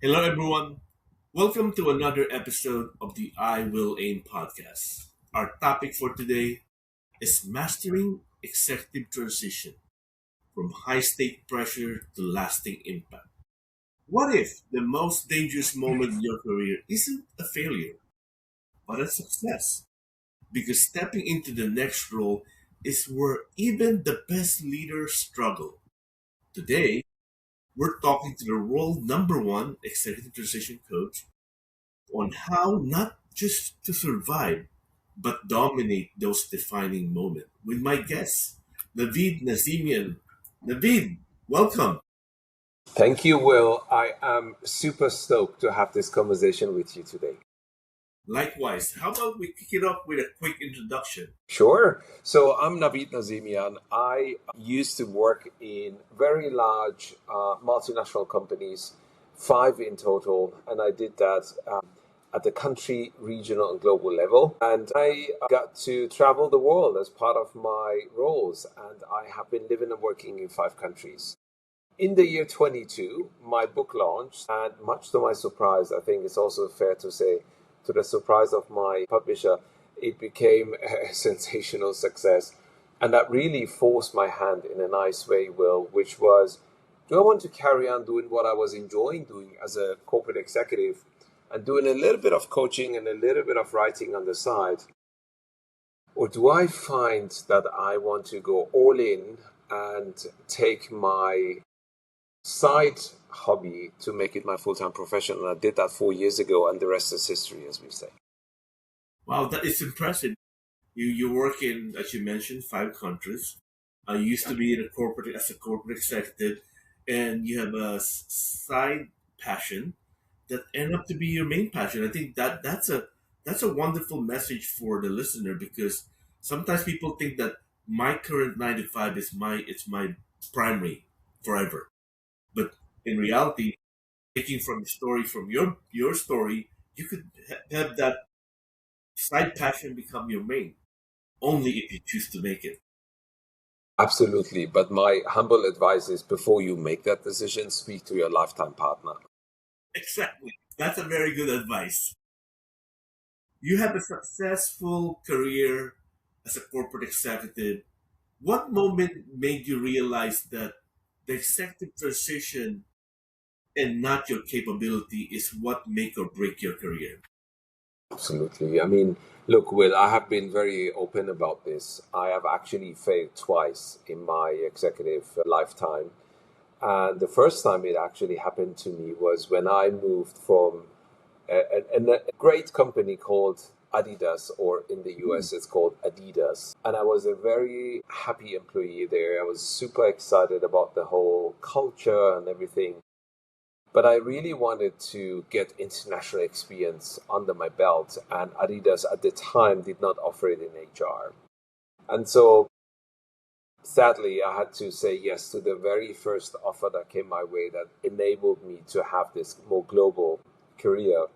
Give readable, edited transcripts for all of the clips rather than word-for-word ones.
Hello, everyone. Welcome to another episode of the I Will Aim podcast. Our topic for today is mastering executive transition from high stake pressure to lasting impact. What if the most dangerous moment in your career isn't a failure, but a success? Because stepping into the next role is where even the best leaders struggle. Today, we're talking to the world number one executive transition coach on how not just to survive, but dominate those defining moments with my guest, Navid Nazemian. Navid, welcome. Thank you, Will. I am super stoked to have this conversation with you today. Likewise, how about we kick it off with a quick introduction? Sure. So I'm Navid Nazemian. I used to work in very large multinational companies, five in total, and I did that at the country, regional, and global level. And I got to travel the world as part of my roles, and I have been living and working in five countries. In the year 22, my book launched, and much to my surprise, I think it's also fair to say, to the surprise of my publisher, it became a sensational success. And that really forced my hand in a nice way, Will, which was, do I want to carry on doing what I was enjoying doing as a corporate executive and doing a little bit of coaching and a little bit of writing on the side? Or do I find that I want to go all in and take my side hobby to make it my full-time profession, and I did that 4 years ago, and the rest is history, as we say. Wow, that is impressive. You work in, as you mentioned, five countries. I used to be in a corporate as a corporate executive, and you have a side passion that end up to be your main passion. I think that's a wonderful message for the listener because sometimes people think that my current 9 to 5 is my primary forever, but in reality, taking from the story from your story, you could have that side passion become your main only if you choose to make it. Absolutely, but my humble advice is before you make that decision, speak to your lifetime partner. Exactly. That's a very good advice. You have a successful career as a corporate executive. What moment made you realize that the executive transition and not your capability is what make or break your career? Absolutely. I mean, look, Will, I have been very open about this. I have actually failed twice in my executive lifetime. And the first time it actually happened to me was when I moved from a great company called Adidas, or in the Hmm. US it's called Adidas. And I was a very happy employee there. I was super excited about the whole culture and everything. But I really wanted to get international experience under my belt, and Adidas at the time did not offer it in HR. And so sadly, I had to say yes to the very first offer that came my way that enabled me to have this more global career.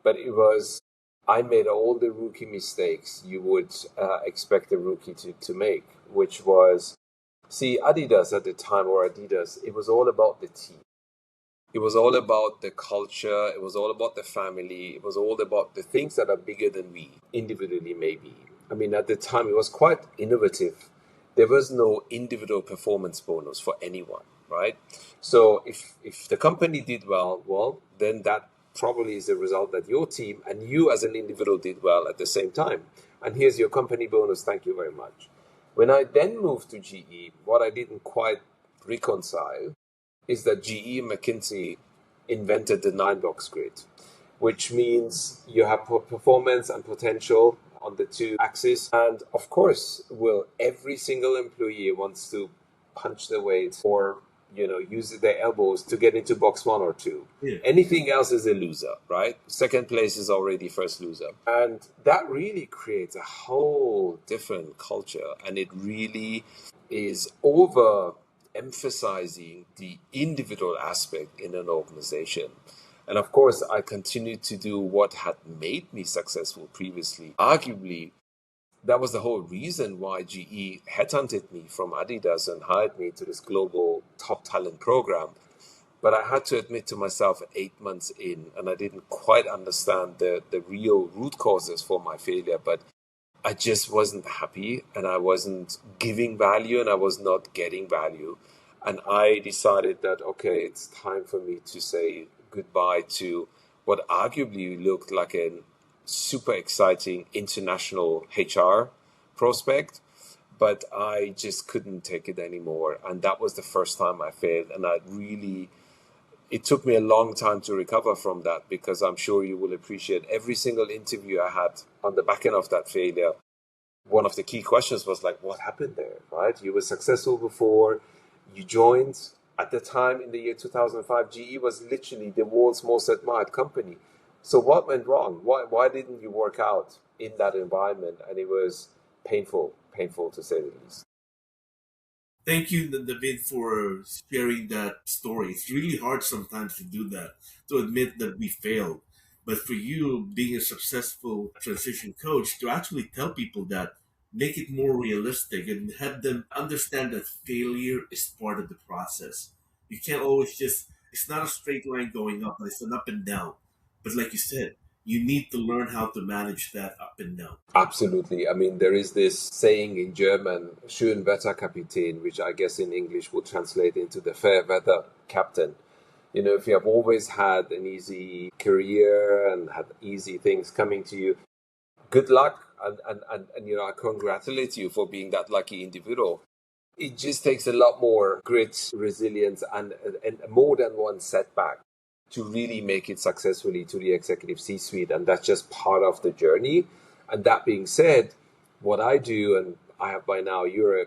But it was, I made all the rookie mistakes you would expect a rookie to make, which was, see, Adidas at the time, or Adidas, it was all about the team. It was all about the culture. It was all about the family. It was all about the things that are bigger than we individually, maybe. I mean, at the time, it was quite innovative. There was no individual performance bonus for anyone, right? So if the company did well, then that probably is the result that your team and you as an individual did well at the same time. And here's your company bonus. Thank you very much. When I then moved to GE, what I didn't quite reconcile is that GE McKinsey invented the nine box grid, which means you have performance and potential on the two axes. And of course, will every single employee wants to punch the weight or use their elbows to get into box one or two. Yeah. Anything else is a loser, right? Second place is already first loser. And that really creates a whole different culture. And it really is over emphasizing the individual aspect in an organization. And of course, I continued to do what had made me successful previously. Arguably, that was the whole reason why GE headhunted me from Adidas and hired me to this global top talent program. But I had to admit to myself 8 months in, and I didn't quite understand the real root causes for my failure, but I just wasn't happy and I wasn't giving value and I was not getting value. And I decided that, okay, it's time for me to say goodbye to what arguably looked like a super exciting international HR prospect, but I just couldn't take it anymore. And that was the first time I failed. And it took me a long time to recover from that, because I'm sure you will appreciate every single interview I had on the back end of that failure. One of the key questions was like, what happened there, right? You were successful before, you joined. At the time in the year 2005, GE was literally the world's most admired company. So what went wrong? Why didn't you work out in that environment? And it was painful to say the least. Thank you, David, for sharing that story. It's really hard sometimes to do that, to admit that we failed. But for you, being a successful transition coach, to actually tell people that, make it more realistic and have them understand that failure is part of the process. You can't always just, it's not a straight line going up, but it's an up and down. But like you said, you need to learn how to manage that up and down. Absolutely. I mean, there is this saying in German, Schön Wetter Kapitän, which I guess in English would translate into the fair weather captain. You know, if you have always had an easy career and had easy things coming to you, good luck. And you know, I congratulate you for being that lucky individual. It just takes a lot more grit, resilience, and more than one setback to really make it successfully to the executive C-suite. And that's just part of the journey. And that being said, what I do, and I have by now, you're a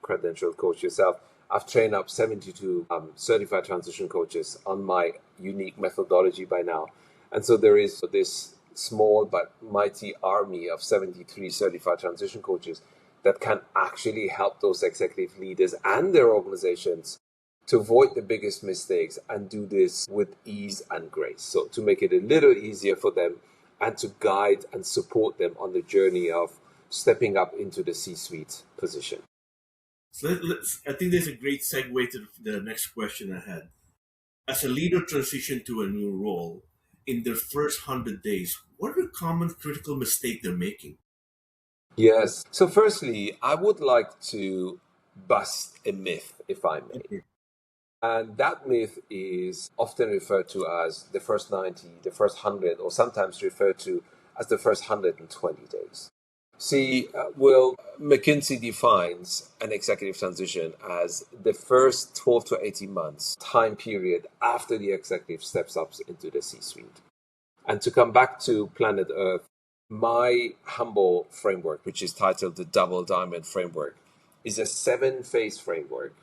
credentialed coach yourself. I've trained up 72 certified transition coaches on my unique methodology by now. And so there is this small but mighty army of 73 certified transition coaches that can actually help those executive leaders and their organizations to avoid the biggest mistakes and do this with ease and grace. So to make it a little easier for them and to guide and support them on the journey of stepping up into the C-suite position. So I think there's a great segue to the next question I had. As a leader transition to a new role, in their first 100 days, what are the common critical mistakes they're making? Yes. So firstly, I would like to bust a myth, if I may. Okay. And that myth is often referred to as the first 90, the first 100, or sometimes referred to as the first 120 days. See, Will, McKinsey defines an executive transition as the first 12 to 18 months time period after the executive steps up into the C-suite. And to come back to planet Earth, my humble framework, which is titled the Double Diamond Framework, is a 7-phase framework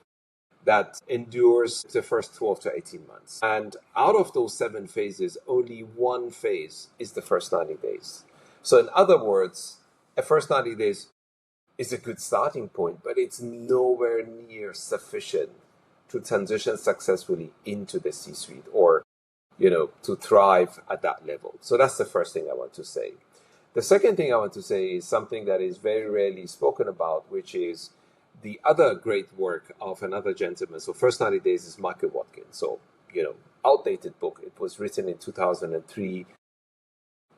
that endures the first 12 to 18 months. And out of those 7 phases, only one phase is the first 90 days. So, in other words, a first 90 days is a good starting point, but it's nowhere near sufficient to transition successfully into the C-suite or, you know, to thrive at that level. So that's the first thing I want to say. The second thing I want to say is something that is very rarely spoken about, which is the other great work of another gentleman. So First 90 Days is Michael Watkins. So, you know, outdated book. It was written in 2003.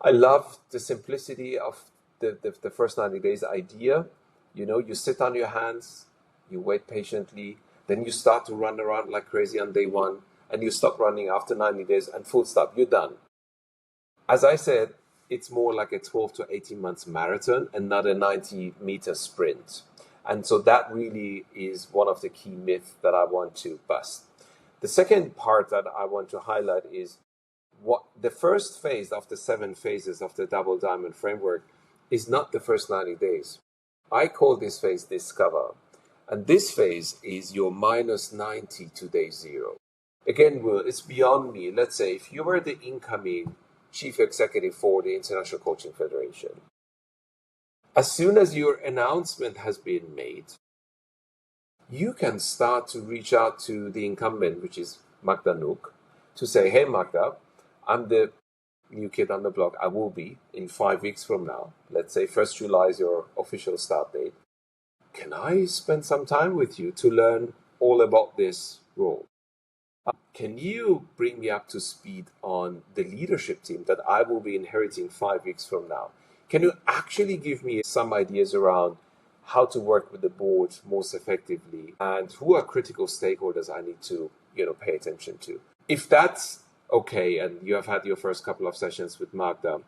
I love the simplicity of the first 90 days idea. You know, you sit on your hands, you wait patiently, then you start to run around like crazy on day one, and you stop running after 90 days and full stop, you're done. As I said, it's more like a 12 to 18 months marathon and not a 90-meter sprint. And so that really is one of the key myths that I want to bust. The second part that I want to highlight is what the first phase of the 7 phases of the Double Diamond Framework is not the first 90 days. I call this phase Discover. And this phase is your minus 90 to day zero. Again, Will, it's beyond me. Let's say if you were the incoming chief executive for the International Coaching Federation, as soon as your announcement has been made, you can start to reach out to the incumbent, which is Magda Nook, to say, hey, Magda, I'm the new kid on the block. I will be in 5 weeks from now. Let's say 1st July is your official start date. Can I spend some time with you to learn all about this role? Can you bring me up to speed on the leadership team that I will be inheriting 5 weeks from now? Can you actually give me some ideas around how to work with the board most effectively and who are critical stakeholders I need to, pay attention to? If that's okay, and you have had your first couple of sessions with Magda,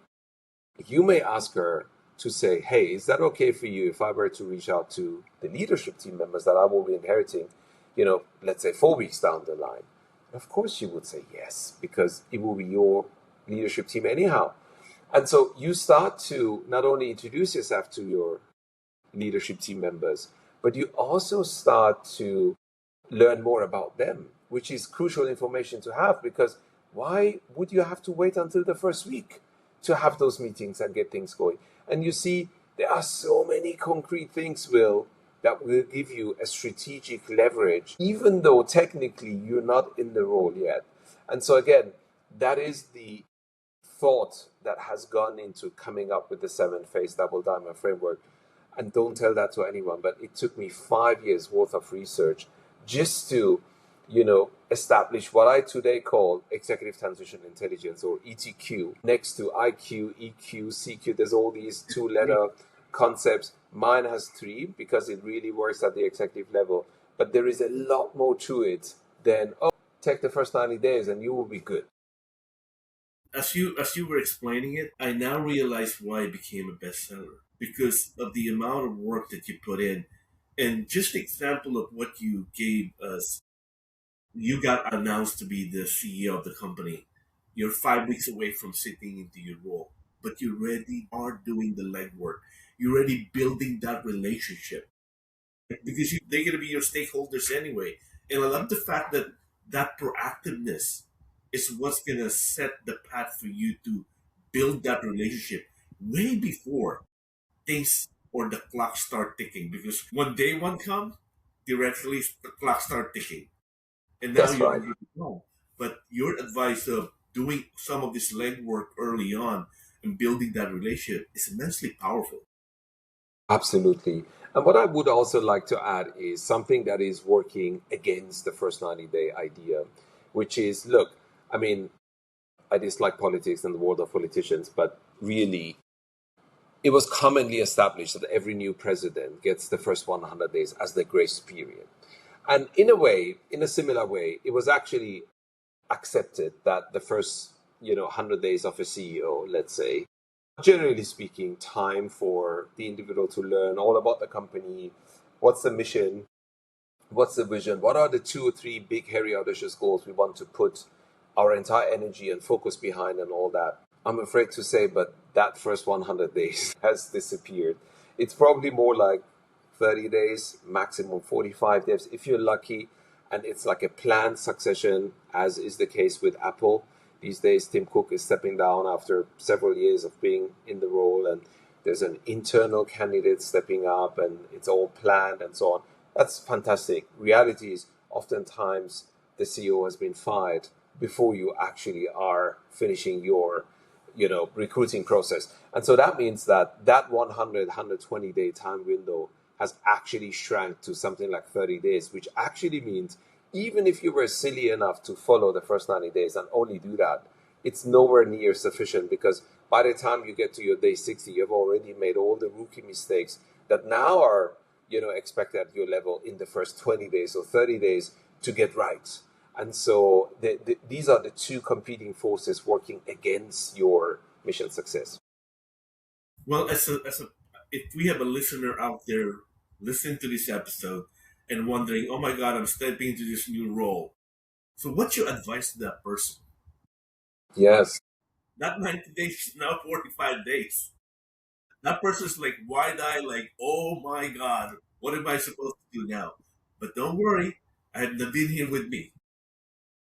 you may ask her to say, hey, is that okay for you if I were to reach out to the leadership team members that I will be inheriting, let's say 4 weeks down the line? Of course, she would say yes, because it will be your leadership team anyhow. And so you start to not only introduce yourself to your leadership team members, but you also start to learn more about them, which is crucial information to have, because why would you have to wait until the first week to have those meetings and get things going? And you see, there are so many concrete things, Will, that will give you a strategic leverage, even though technically you're not in the role yet. And so again, that is the thought that has gone into coming up with the 7-phase double diamond framework. And don't tell that to anyone, but it took me 5 years worth of research just to, establish what I today call executive transition intelligence, or ETQ, next to IQ, EQ, CQ. There's all these 2-letter concepts. Mine has 3 because it really works at the executive level. But there is a lot more to it than, take the first 90 days and you will be good. As you were explaining it, I now realize why it became a bestseller, because of the amount of work that you put in. And just the example of what you gave us, you got announced to be the CEO of the company. You're 5 weeks away from sitting into your role, but you already are doing the legwork. You're already building that relationship, because they're going to be your stakeholders anyway. And I love the fact that that proactiveness is what's going to set the path for you to build that relationship way before things or the clock start ticking. Because when day one comes, theoretically the clock start ticking, and now That's you're right. ready to go. But your advice of doing some of this legwork early on and building that relationship is immensely powerful. Absolutely. And what I would also like to add is something that is working against the first 90-day idea, which is, look, I mean, I dislike politics and the world of politicians, but really, it was commonly established that every new president gets the first 100 days as the grace period. And in a way, in a similar way, it was actually accepted that the first, 100 days of a CEO, let's say, generally speaking, time for the individual to learn all about the company, what's the mission, what's the vision, what are the 2 or 3 big, hairy, audacious goals we want to put our entire energy and focus behind and all that. I'm afraid to say, but that first 100 days has disappeared. It's probably more like 30 days, maximum 45 days, if you're lucky. And it's like a planned succession, as is the case with Apple. These days, Tim Cook is stepping down after several years of being in the role, and there's an internal candidate stepping up, and it's all planned and so on. That's fantastic. Reality is oftentimes the CEO has been fired before you actually are finishing your recruiting process. And so that means that 120 day time window has actually shrank to something like 30 days, which actually means even if you were silly enough to follow the first 90 days and only do that, it's nowhere near sufficient, because by the time you get to your day 60, you've already made all the rookie mistakes that now are expected at your level in the first 20 days or 30 days to get right. And so these are the 2 competing forces working against your mission success. Well, if we have a listener out there listening to this episode and wondering, oh my God, I'm stepping into this new role. So, what's your advice to that person? Yes, Not 90 days, now 45 days. That person's like wide eye, like, oh my God, what am I supposed to do now? But don't worry, I have Navid here with me.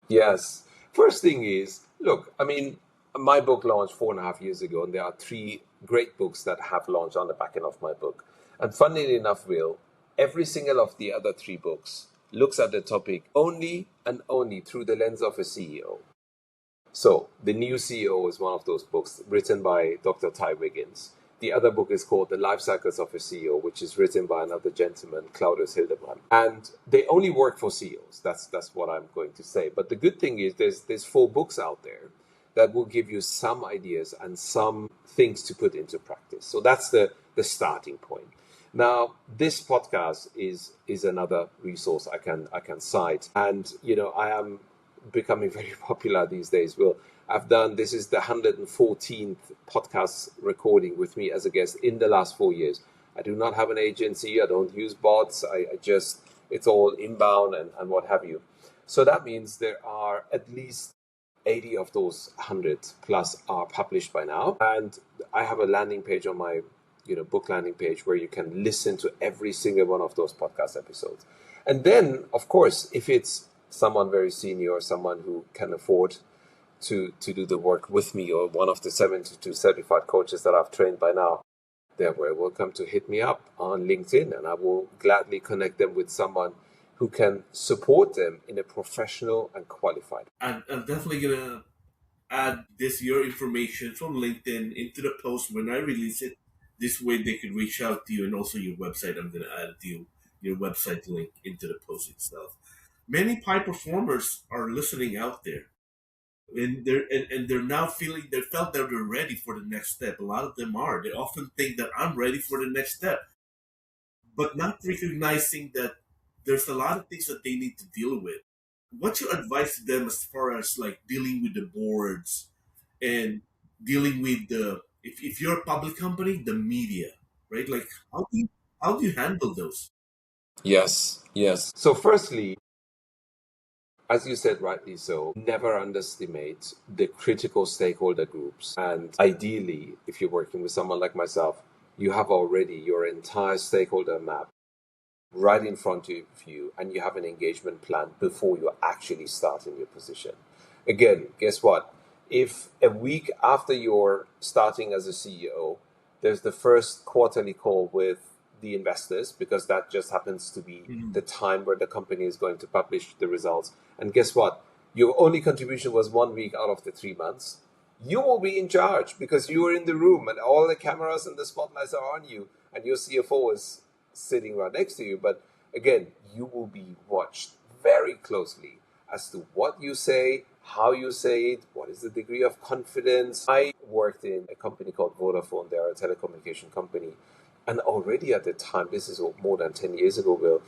yes. First thing is, look, I mean, my book launched 4.5 years ago, and there are 3 great books that have launched on the back end of my book. And funnily enough, Will, every single of the other 3 books looks at the topic only and only through the lens of a CEO. So, The New CEO is one of those books written by Dr. Ty Wiggins. The other book is called The Life Cycles of a CEO, which is written by another gentleman, Claudius Hildebrand. And they only work for CEOs. That's what I'm going to say. But the good thing is there's 4 books out there that will give you some ideas and some things to put into practice. So that's the starting point. Now, this podcast is another resource I can cite, and I am becoming very popular these days. Well, this is the 114th podcast recording with me as a guest in the last 4 years. I do not have an agency. I don't use bots. I just, it's all inbound and what have you. So that means there are at least 80 of those 100 plus are published by now. And I have a landing page on my book landing page where you can listen to every single one of those podcast episodes. And then, of course, if it's someone very senior or someone who can afford to do the work with me, or one of the 72 certified coaches that I've trained by now, they're very welcome to hit me up on LinkedIn, and I will gladly connect them with someone who can support them in a professional and qualified. I'm definitely gonna add your information from LinkedIn into the post when I release it. This way they could reach out to you, and also your website. I'm gonna add your website link into the post itself. Many high performers are listening out there, and they're now feeling they felt that they're ready for the next step. A lot of them are. They often think that I'm ready for the next step, but not recognizing that there's a lot of things that they need to deal with. What's your advice to them as far as like dealing with the boards and dealing with if you're a public company, the media, right? Like how do you handle those? Yes, yes. So, firstly, as you said rightly so, never underestimate the critical stakeholder groups. And ideally, if you're working with someone like myself, you have already your entire stakeholder map right in front of you, and you have an engagement plan before you actually start in your position. Again, guess what? If a week after you're starting as a CEO, there's the first quarterly call with the investors, because that just happens to be the time where the company is going to publish the results. And guess what? Your only contribution was 1 week out of the 3 months. You will be in charge because you are in the room and all the cameras and the spotlights are on you, and your CFO is sitting right next to you. But again, you will be watched very closely as to what you say, how you say it, what is the degree of confidence. I worked in a company called Vodafone. They are a telecommunication company. And already at the time, this is more than 10 years ago, Will,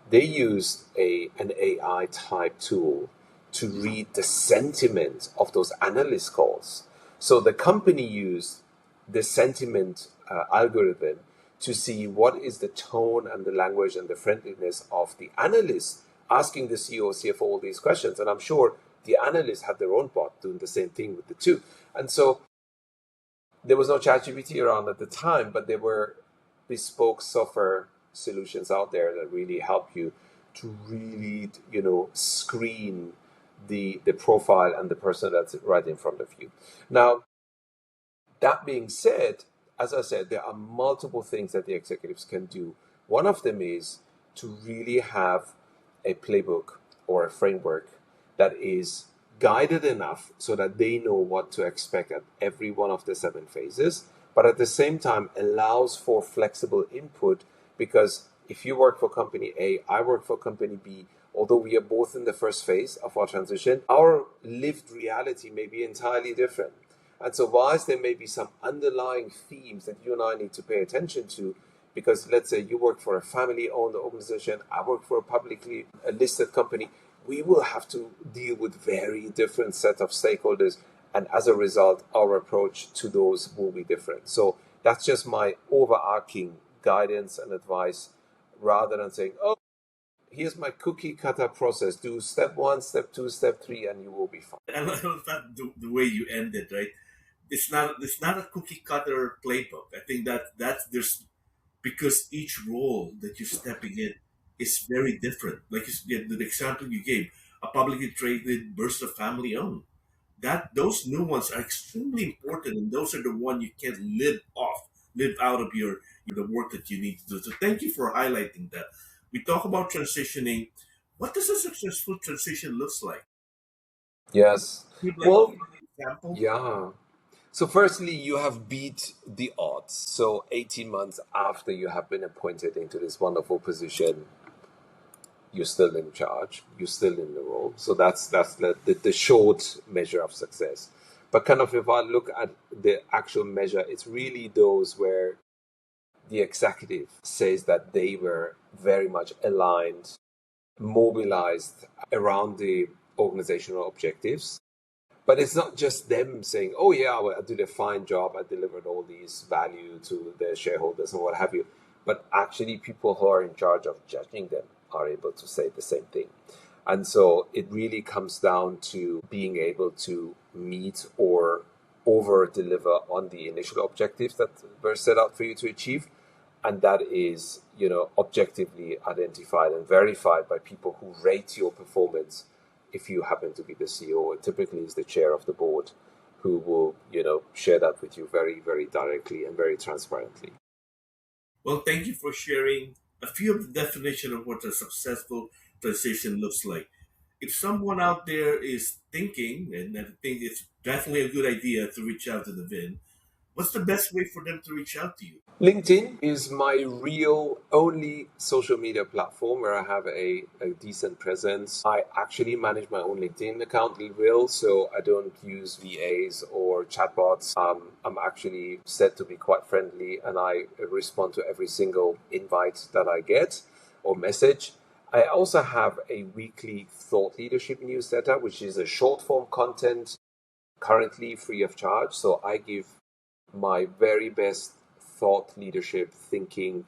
they used an AI type tool to read the sentiment of those analyst calls. So the company used the sentiment algorithm to see what is the tone and the language and the friendliness of the analyst asking the CEO or CFO all these questions. And I'm sure the analysts had their own bot doing the same thing with the two. And so there was no ChatGPT around at the time, but there were bespoke software solutions out there that really help you to really, screen the profile and the person that's right in front of you. Now, that being said, as I said, there are multiple things that the executives can do. One of them is to really have a playbook or a framework that is guided enough so that they know what to expect at every one of the 7 phases, but at the same time allows for flexible input. Because if you work for company A, I work for company B, although we are both in the first phase of our transition, our lived reality may be entirely different. And so whilst there may be some underlying themes that you and I need to pay attention to, because let's say you work for a family-owned organization, I work for a publicly listed company, we will have to deal with very different set of stakeholders. And as a result, our approach to those will be different. So that's just my overarching guidance and advice, rather than saying, oh, here's my cookie cutter process. Do step 1, step 2, step 3, and you will be fine. I love that the way you ended, right? It's not a cookie cutter playbook. I think that's there's because each role that you're stepping in is very different. Like the example you gave, a publicly traded versus a family owned. That those new ones are extremely important, and those are the one you can't live out of the work that you need to do. So thank you for highlighting that. We talk about transitioning. What does a successful transition looks like? Yes. Give like Well, an example. yeah. So, firstly, you have beat the odds. So, 18 months after you have been appointed into this wonderful position, you're still in charge, you're still in the role. So, that's the short measure of success. But, kind of, if I look at the actual measure, it's really those where the executive says that they were very much aligned, mobilized around the organizational objectives. But it's not just them saying, oh, yeah, well, I did a fine job. I delivered all these value to the shareholders and what have you. But actually, people who are in charge of judging them are able to say the same thing. And so it really comes down to being able to meet or over deliver on the initial objectives that were set out for you to achieve. And that is, objectively identified and verified by people who rate your performance. If you happen to be the CEO, it typically is the chair of the board who will, share that with you very, very directly and very transparently. Well, thank you for sharing a few of the definition of what a successful transition looks like. If someone out there is thinking, and I think it's definitely a good idea to reach out to the VIN, what's the best way for them to reach out to you? LinkedIn is my real only social media platform where I have a decent presence. I actually manage my own LinkedIn account, IWill, so I don't use VAs or chatbots. I'm actually said to be quite friendly and I respond to every single invite that I get or message. I also have a weekly thought leadership newsletter, which is a short form content currently free of charge. So I give my very best thought leadership thinking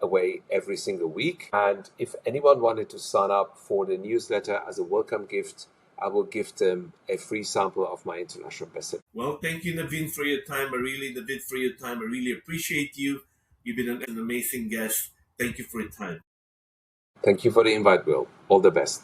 away every single week. And if anyone wanted to sign up for the newsletter as a welcome gift, I will give them a free sample of my international bestseller. Well, thank you, Naveen, for your time. Navid, for your time. I really appreciate you. You've been an amazing guest. Thank you for your time. Thank you for the invite, Will. All the best.